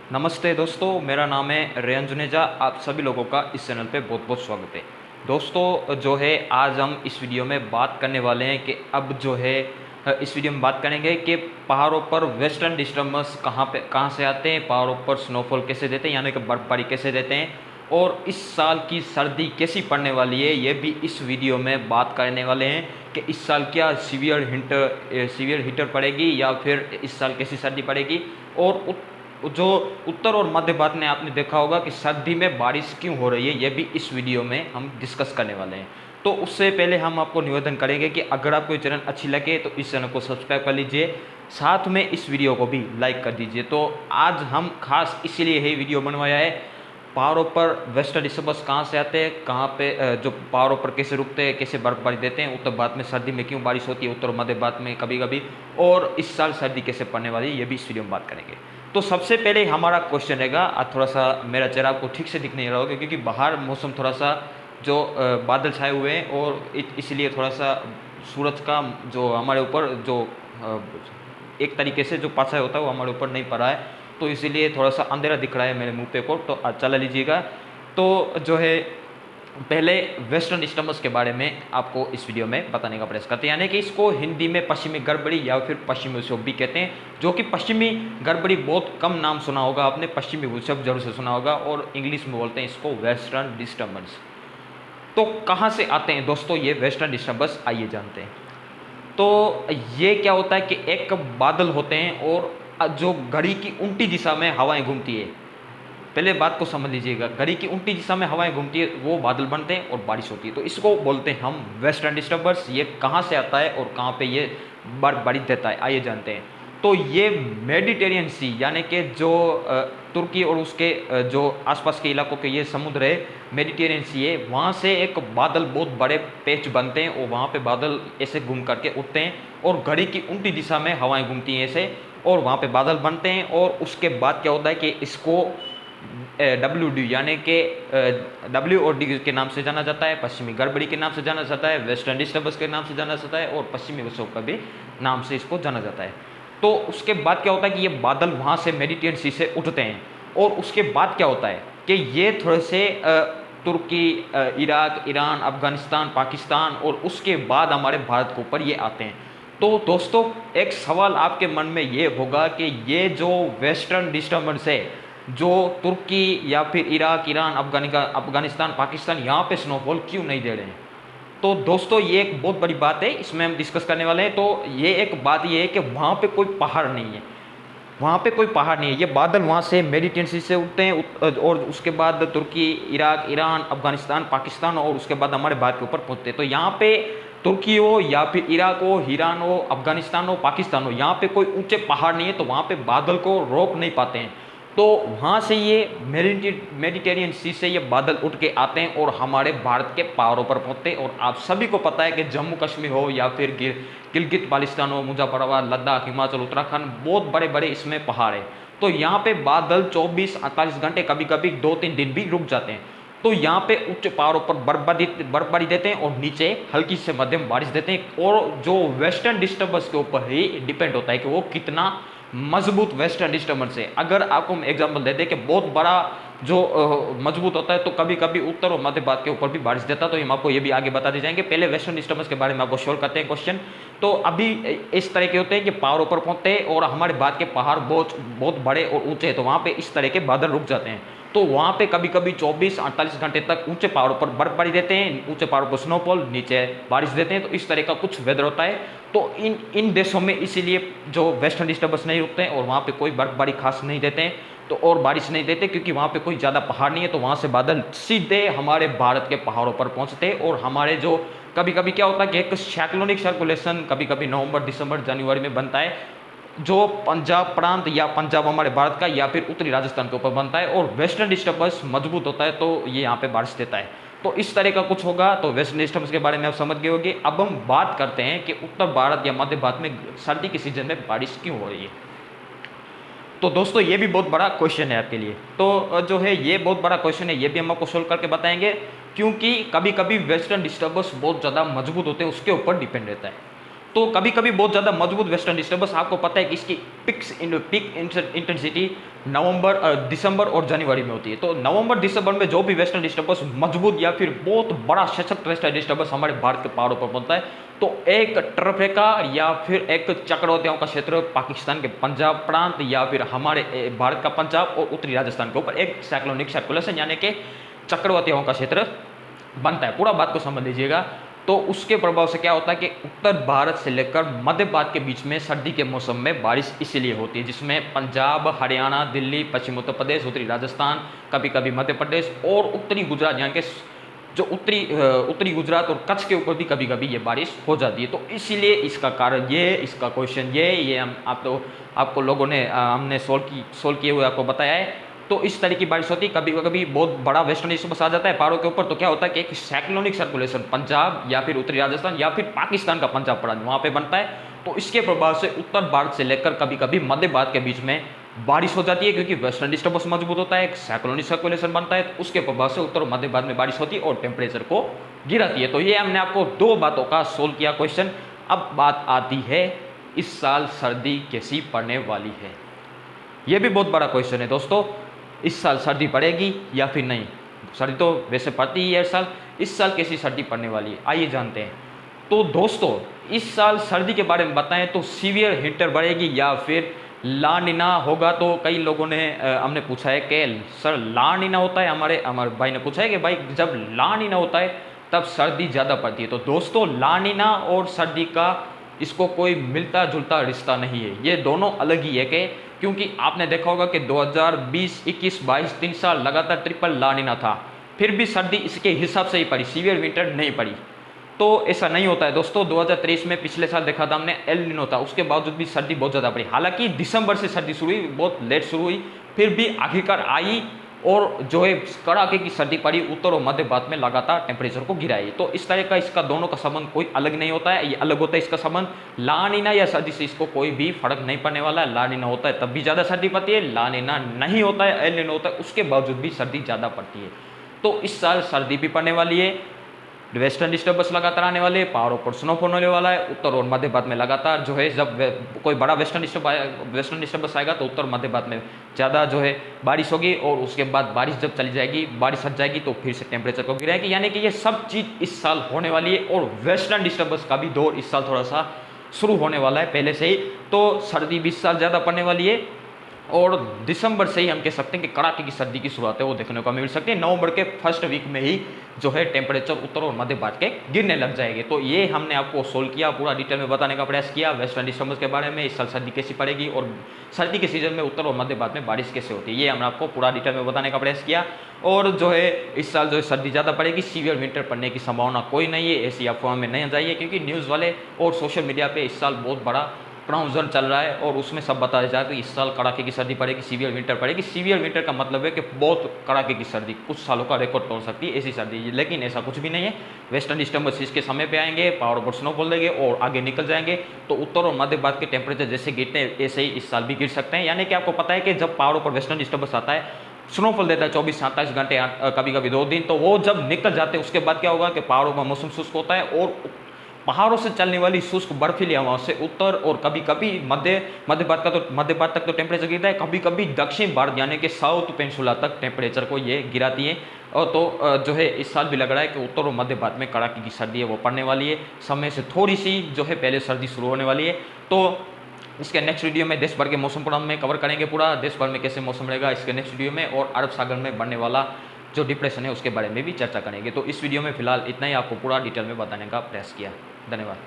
नमस्ते दोस्तों, मेरा नाम है रेयन जुनेजा। आप सभी लोगों का इस चैनल पे बहुत बहुत स्वागत है। दोस्तों जो है आज हम इस वीडियो में बात करने वाले हैं कि अब जो है इस वीडियो में बात करेंगे कि पहाड़ों पर वेस्टर्न डिस्टर्बेंस कहाँ से आते हैं, पहाड़ों पर स्नोफॉल कैसे देते हैं, यानी कि बर्फबारी कैसे देते हैं, और इस साल की सर्दी कैसी पड़ने वाली है ये भी इस वीडियो में बात करने वाले हैं कि इस साल क्या सीवियर हीटर पड़ेगी या फिर इस साल कैसी सर्दी पड़ेगी। और जो उत्तर और मध्य भारत में आपने देखा होगा कि सर्दी में बारिश क्यों हो रही है, ये भी इस वीडियो में हम डिस्कस करने वाले हैं। तो उससे पहले हम आपको निवेदन करेंगे कि अगर आपको ये चैनल अच्छी लगे तो इस चैनल को सब्सक्राइब कर लीजिए, साथ में इस वीडियो को भी लाइक कर दीजिए। तो आज हम खास इसीलिए ये वीडियो बनवाया है, पहाड़ों पर वेस्टर्न डिस्टर्बेंस कहाँ से आते हैं, कहाँ पे जो पहाड़ों पर कैसे रुकते हैं, कैसे बर्फबारी देते हैं, उत्तर भारत में सर्दी में क्यों बारिश होती है, उत्तर और मध्य भारत में कभी कभी, और इस साल सर्दी कैसे पड़ने वाली है ये भी इस वीडियो में बात करेंगे। तो सबसे पहले हमारा क्वेश्चन रहेगा, आज थोड़ा सा मेरा चेहरा आपको ठीक से दिख नहीं रहा होगा क्योंकि बाहर मौसम थोड़ा सा जो बादल छाए हुए हैं, और इसलिए थोड़ा सा सूरज का जो हमारे ऊपर जो अ, एक तरीके से जो पाछा होता है वो हमारे ऊपर नहीं पड़ा है, तो इसीलिए थोड़ा सा अंधेरा दिख रहा है मेरे मुंह पे को, तो चला लीजिएगा। तो जो है पहले वेस्टर्न डिस्टर्बेंस के बारे में आपको इस वीडियो में बताने का प्रयास करते हैं, यानी कि इसको हिंदी में पश्चिमी गड़बड़ी या फिर पश्चिमी विक्षोभ भी कहते हैं, जो कि पश्चिमी गड़बड़ी बहुत कम नाम सुना होगा आपने, पश्चिमी विक्षोभ जरूर से सुना होगा, और इंग्लिश में बोलते हैं इसको वेस्टर्न डिस्टर्बेंस। तो कहाँ से आते हैं दोस्तों ये वेस्टर्न डिस्टर्बेंस, आइए जानते हैं। तो ये क्या होता है कि एक बादल होते हैं और जो घड़ी की उल्टी दिशा में हवाएं घूमती है, पहले बात को समझ लीजिएगा, घड़ी की उल्टी दिशा में हवाएं घूमती है, वो बादल बनते हैं और बारिश होती है, तो इसको बोलते हैं हम वेस्टर्न डिस्टर्बेंस। ये कहाँ से आता है और कहाँ पे ये बारिश देता है, आइए जानते हैं। तो ये मेडिटेरियन सी, यानी कि जो तुर्की और उसके जो आसपास के इलाकों के ये समुद्र है, मेडिटेरियन सी है, वहाँ से एक बादल बहुत बड़े पैच बनते हैं और वहाँ पे बादल ऐसे घूम करके उठते हैं, और घड़ी की उल्टी दिशा में हवाएं घूमती हैं ऐसे, और वहाँ पे बादल बनते हैं। और उसके बाद क्या होता है कि इसको WD यानी कि डब्ल्यू और डी के नाम से जाना जाता है, पश्चिमी गड़बड़ी के नाम से जाना जाता है, वेस्टर्न डिस्टर्बेंस के नाम से जाना जाता है, और पश्चिमी विक्षोभ का भी नाम से इसको जाना जाता है। तो उसके बाद क्या होता है कि ये बादल वहाँ से मेडिटेरियन सी से उठते हैं, और उसके बाद क्या होता है कि ये थोड़े से तुर्की, इराक, ईरान, अफगानिस्तान, पाकिस्तान, और उसके बाद हमारे भारत के ऊपर ये आते हैं। तो दोस्तों एक सवाल आपके मन में ये होगा कि ये जो वेस्टर्न डिस्टर्बेंस है, जो तुर्की या फिर इराक, ईरान, अफगानिस्तान, पाकिस्तान, यहाँ पे स्नोफॉल क्यों नहीं दे रहे हैं। तो दोस्तों ये एक बहुत बड़ी बात है, इसमें हम डिस्कस करने वाले हैं। तो ये एक बात ये है कि वहाँ पे कोई पहाड़ नहीं है, वहाँ पे कोई पहाड़ नहीं है, ये बादल वहाँ से मेडिटेरेनियन सी से उठते हैं, और उसके बाद तुर्की, इराक, ईरान, अफगानिस्तान, पाकिस्तान, और उसके बाद हमारे भारत के ऊपर पहुँचते हैं। तो यहाँ पे तुर्की हो या फिर इराक हो, ईरान हो, अफगानिस्तान हो, पाकिस्तान हो, यहाँ पे कोई ऊंचे पहाड़ नहीं है, तो वहाँ पे बादल को रोक नहीं पाते हैं। तो वहाँ से ये मेडिटेरियन सी से ये बादल उठ के आते हैं और हमारे भारत के पहाड़ों पर पहुँचते हैं। और आप सभी को पता है कि जम्मू कश्मीर हो या फिर गिलगित बाल्टिस्तान हो, मुजफ्फराबाद, लद्दाख, हिमाचल, उत्तराखंड, बहुत बड़े बड़े इसमें पहाड़ है। तो यहाँ पे बादल 24-48 घंटे, कभी कभी 2-3 दिन भी रुक जाते हैं। तो यहाँ पे उच्च पहाड़ों पर बर्फबारी देते हैं और नीचे हल्की से मध्यम बारिश देते हैं, और जो वेस्टर्न डिस्टर्बेंस के ऊपर ही डिपेंड होता है कि वो कितना मजबूत वेस्टर्न डिस्टर्बेंस है। अगर आपको हम एग्जांपल दे दें कि बहुत बड़ा जो मजबूत होता है, तो कभी कभी उत्तर और मध्य भारत के ऊपर भी बारिश देता है, तो हम आपको ये भी आगे बता दी जाएंगे। पहले वेस्टर्न डिस्टर्बेंस के बारे में आपको शोर करते हैं क्वेश्चन। तो अभी इस तरह के होते हैं कि पहाड़ों पर पहुंचते हैं और हमारे भारत के पहाड़ बहुत बहुत बड़े और ऊंचे हैं, तो वहाँ पे इस तरह के बादल रुक जाते हैं। तो वहाँ पे कभी कभी 24-48 घंटे तक ऊंचे पहाड़ों पर बर्फबारी देते हैं, ऊंचे पहाड़ों पर स्नोफॉल, नीचे बारिश देते हैं, तो इस तरह का कुछ वेदर होता है। तो इन देशों में इसीलिए जो वेस्टर्न डिस्टर्बेंस नहीं रुकते हैं और वहाँ पे कोई बर्फबारी खास नहीं देते हैं, तो और बारिश नहीं देते क्योंकि वहाँ पे कोई ज़्यादा पहाड़ नहीं है, तो वहाँ से बादल सीधे हमारे भारत के पहाड़ों पर पहुँचते हैं। और हमारे जो कभी कभी क्या होता है कि एक साइक्लोनिक सर्कुलेशन कभी कभी नवंबर, दिसंबर, जनवरी में बनता है, जो पंजाब प्रांत या पंजाब हमारे भारत का या फिर उत्तरी राजस्थान के ऊपर बनता है, और वेस्टर्न डिस्टर्बेंस मजबूत होता है तो ये यहाँ पे बारिश देता है। तो इस तरह का कुछ होगा। तो वेस्टर्न डिस्टर्बेंस के बारे में आप समझ गए होंगे। अब हम बात करते हैं कि उत्तर भारत या मध्य भारत में सर्दी के सीजन में बारिश क्यों हो रही है। तो दोस्तों ये भी बहुत बड़ा क्वेश्चन है आपके लिए। तो जो है ये बहुत बड़ा क्वेश्चन है, ये भी हम आपको सोल्व करके बताएंगे, क्योंकि कभी कभी वेस्टर्न डिस्टर्बेंस बहुत ज़्यादा मजबूत होते हैं, उसके ऊपर डिपेंड रहता है। तो कभी कभी बहुत ज़्यादा मजबूत वेस्टर्न डिस्टर्बेंस, आपको पता है कि इसकी पीक इंटेंसिटी नवंबर, दिसंबर और जनवरी में होती है। तो नवंबर दिसंबर में जो भी वेस्टर्न डिस्टर्बेंस मजबूत या फिर बहुत बड़ा सशक्त वेस्टर्न डिस्टर्बेंस हमारे भारत के पहाड़ों पर बनता है, तो एक टर्फ रेखा या फिर एक चक्रवातियों का क्षेत्र पाकिस्तान के पंजाब प्रांत या फिर हमारे भारत का पंजाब और उत्तरी राजस्थान के ऊपर एक साइक्लोनिक सर्कुलेशन यानी कि चक्रवातियों का क्षेत्र बनता है। पूरा बात को समझ लीजिएगा। तो उसके प्रभाव से क्या होता है कि उत्तर भारत से लेकर मध्य भारत के बीच में सर्दी के मौसम में बारिश इसीलिए होती है, जिसमें पंजाब, हरियाणा, दिल्ली, पश्चिम उत्तर प्रदेश, उत्तरी राजस्थान, कभी कभी मध्य प्रदेश और उत्तरी गुजरात, यानी कि जो उत्तरी गुजरात और कच्छ के ऊपर भी कभी कभी ये बारिश हो जाती है। तो इसीलिए इसका कारण ये, इसका क्वेश्चन ये हम आपको लोगों ने हमने सोल्व किए हुए आपको बताया है। तो इस तरह की बारिश होती है। कभी कभी बहुत बड़ा वेस्टर्न डिस्टर्बेंस आ जाता है पहाड़ों के ऊपर, तो क्या होता है कि एक साइक्लोनिक सर्कुलेशन पंजाब या फिर उत्तरी राजस्थान या फिर पाकिस्तान का पंजाब प्रांत वहाँ पे बनता है। तो इसके प्रभाव से उत्तर भारत से लेकर कभी कभी मध्य भारत के बीच में बारिश हो जाती है, क्योंकि वेस्टर्न डिस्टर्बेंस मजबूत होता है, एक साइक्लोनिक सर्कुलेशन बनता है। तो उसके प्रभाव से उत्तर और मध्य भारत में बारिश होती है और टेम्परेचर को गिराती है। तो ये हमने आपको दो बातों का सोल्व किया क्वेश्चन। अब बात आती है इस साल सर्दी कैसी पड़ने वाली है। ये भी बहुत बड़ा क्वेश्चन है दोस्तों, इस साल सर्दी पड़ेगी या फिर नहीं। सर्दी तो वैसे पड़ती ही है हर साल, इस साल कैसी सर्दी पड़ने वाली है आइए जानते हैं। तो दोस्तों इस साल सर्दी के बारे में बताएं तो सीवियर विंटर बढ़ेगी या फिर ला नीना होगा। तो कई लोगों ने हमने पूछा है कि सर ला नीना होता है, हमारे भाई ने पूछा है कि भाई जब ला नीना होता है तब सर्दी ज़्यादा पड़ती है। तो दोस्तों ला नीना और सर्दी का इसको कोई मिलता जुलता रिश्ता नहीं है, ये दोनों अलग ही है। क्योंकि आपने देखा होगा कि 2020, 21, 22 3 साल लगातार ट्रिपल ला नीना था, फिर भी सर्दी इसके हिसाब से ही पड़ी, सीवियर विंटर नहीं पड़ी। तो ऐसा नहीं होता है दोस्तों। 2023 में पिछले साल देखा था हमने एल नीनो था, उसके बावजूद भी सर्दी बहुत ज़्यादा पड़ी। हालांकि दिसंबर से सर्दी शुरू हुई, बहुत लेट शुरू हुई, फिर भी आखिरकार आई और जो है कड़ाके की सर्दी पड़ी, उत्तर और मध्य भारत में लगातार टेम्परेचर को गिराई। तो इस तरह का इसका दोनों का संबंध कोई अलग नहीं होता है, ये अलग होता है इसका संबंध। ला नीना या सर्दी से इसको कोई भी फर्क नहीं पड़ने वाला है। ला नीना होता है तब भी ज़्यादा सर्दी पड़ती है, ला नीना नहीं होता है, एल नीनो होता है, उसके बावजूद भी सर्दी ज़्यादा पड़ती है। तो इस साल सर्दी भी पड़ने वाली है, वेस्टर्न डिस्टर्बेंस लगातार आने वाले, पहाड़ों पर स्नोफॉल होने वाला है। उत्तर और मध्य भारत में लगातार जो है जब कोई बड़ा वेस्टर्न डिस्टर्बेंस आएगा तो उत्तर मध्य भारत में ज़्यादा जो है बारिश होगी, और उसके बाद बारिश जब चली जाएगी, बारिश हट जाएगी, तो फिर से टेम्परेचर को गिराएगी। यानी कि ये सब चीज़ इस साल होने वाली है, और वेस्टर्न डिस्टर्बेंस का भी दौर इस साल थोड़ा सा शुरू होने वाला है पहले से ही। तो सर्दी भी इस साल ज़्यादा पड़ने वाली है, और दिसंबर से ही हम कह सकते हैं कि कड़ाके की सर्दी की शुरुआत है वो देखने को मिल सकती है। नवंबर के फर्स्ट वीक में ही जो है टेम्परेचर उत्तर और मध्य भारत के गिरने लग जाएंगे। तो ये हमने आपको सोल्व किया, पूरा डिटेल में बताने का प्रयास किया वेस्टर्न डिस्टर्बेंस के बारे में, इस साल सर्दी कैसी पड़ेगी और सर्दी के सीजन में उत्तर और मध्य भारत में बारिश कैसे होती है, ये हमने आपको पूरा डिटेल में बताने का प्रयास किया। और जो है इस साल जो है सर्दी ज़्यादा पड़ेगी, सीवियर विंटर पड़ने की संभावना कोई नहीं है, ऐसी अफवाह में नहीं जाइए, क्योंकि न्यूज़ वाले और सोशल मीडिया पर इस साल बहुत बड़ा क्राउजन चल रहा है और उसमें सब बताया जाए तो इस साल कड़ाके की सर्दी पड़ेगी, सीवियर विंटर पड़ेगी। सीवियर विंटर का मतलब है कि बहुत कड़ाके की सर्दी, कुछ सालों का रिकॉर्ड तोड़ सकती है ऐसी सर्दी, लेकिन ऐसा कुछ भी नहीं है। वेस्टर्न डिस्टर्बेंस इसके समय पे आएंगे, पहाड़ों पर स्नोफॉल देंगे और आगे निकल जाएंगे, तो उत्तर और मध्य भारत के टेम्परेचर जैसे गिरते हैं ऐसे ही इस साल भी गिर सकते हैं। यानी कि आपको पता है कि जब पहाड़ों पर वेस्टर्न डिस्टर्बेंस आता है, स्नोफॉल देता है 24-27 घंटे, कभी कभी 2 दिन, तो वो जब निकल जाते हैं उसके बाद क्या होगा कि पहाड़ों का मौसम शुष्क होता है, और पहाड़ों से चलने वाली शुष्क बर्फीली हवाओं से उत्तर और कभी कभी मध्य भारत तक तो टेम्परेचर गिरता है, कभी कभी दक्षिण भारत यानी कि साउथ पेनिनसुला तक टेम्परेचर को ये गिराती है। और तो जो है इस साल भी लग रहा है कि उत्तर और मध्य भारत में कड़ाके की सर्दी है वो पड़ने वाली है, समय से थोड़ी सी जो है पहले सर्दी शुरू होने वाली है। तो इसके नेक्स्ट वीडियो में देश भर के मौसम पूरा में कवर करेंगे, पूरा देश भर में कैसे मौसम रहेगा इसके नेक्स्ट वीडियो में, और अरब सागर में बढ़ने वाला जो डिप्रेशन है उसके बारे में भी चर्चा करेंगे। तो इस वीडियो में फिलहाल इतना ही आपको पूरा डिटेल में बताने का प्रयास किया। धन्यवाद।